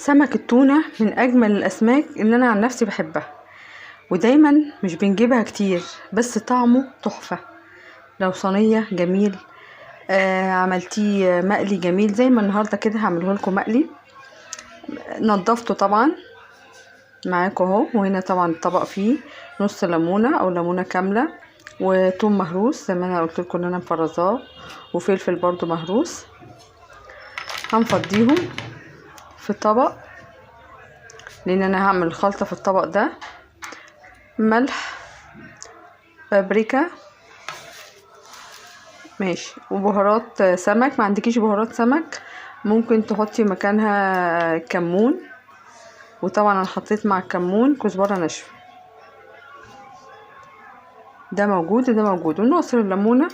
سمك التونة من اجمل الاسماك اللي انا عن نفسي بحبها، ودايما مش بنجيبها كتير، بس طعمه تحفة. لو صينية جميل، عملتيه مقلي جميل زي ما النهاردة كده هعمله لكم مقلي. نضفته طبعا معاكم اهو، وهنا طبعا الطبق فيه نص ليمونة او ليمونة كاملة، وتوم مهروس زي ما انا قلت لكم ان انا مفرزاه، وفلفل برضو مهروس. هنفضيهم في الطبق لان انا هعمل الخلطة في الطبق ده. ملح، بابريكا، ماشي، وبهارات سمك. ما عندكيش بهارات سمك ممكن تحطي مكانها كمون، وطبعا انا حطيت مع الكمون كزبرة ناشفة، ده موجود وده موجود. ونعصر الليمونة،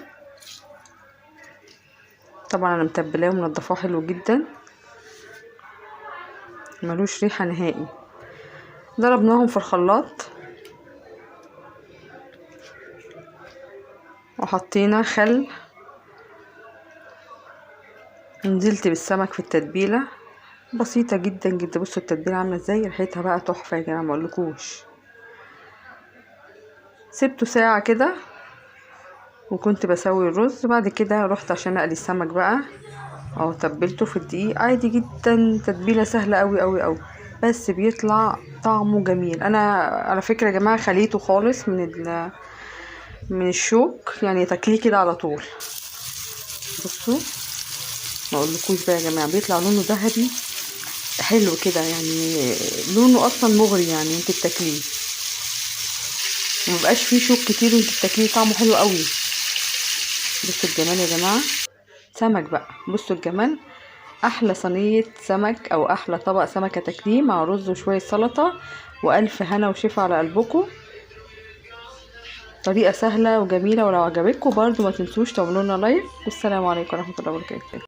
طبعا انا متبلاه ومنضفاه حلو جدا، ملوش ريحة نهائي. ضربناهم في الخلاط وحطينا خل، نزلت بالسمك في التتبيله بسيطه جدا جدا. بصوا التتبيله عامله ازاي، ريحتها بقى تحفه يا جماعه، ما اقولكوش. سبته ساعه كده وكنت بسوي الرز. بعد كده رحت عشان اقلي السمك بقى اهو، تبلته في الدقيق عادي جدا، تتبيله سهله قوي قوي قوي، بس بيطلع طعمه جميل. انا على فكره يا جماعه خليته خالص من الشوك، يعني تاكليه كده على طول. بصوا ما اقولكوش بقى يا جماعه، بيطلع لونه ذهبي حلو كده، يعني لونه اصلا مغري يعني انت بتاكليه، ومبقاش فيه شوك كتير وانت بتاكليه، طعمه حلو قوي. بصوا الجمال يا جماعه، سمك بقى. بصوا الجمال، احلى صينيه سمك او احلى طبق سمكه تاكليه مع رز وشويه سلطه، والف هنا وشفا على قلبكم. طريقه سهله وجميله، ولو عجبتكم برضو ما تنسوش تعملوا لنا لايك. والسلام عليكم ورحمه الله وبركاته.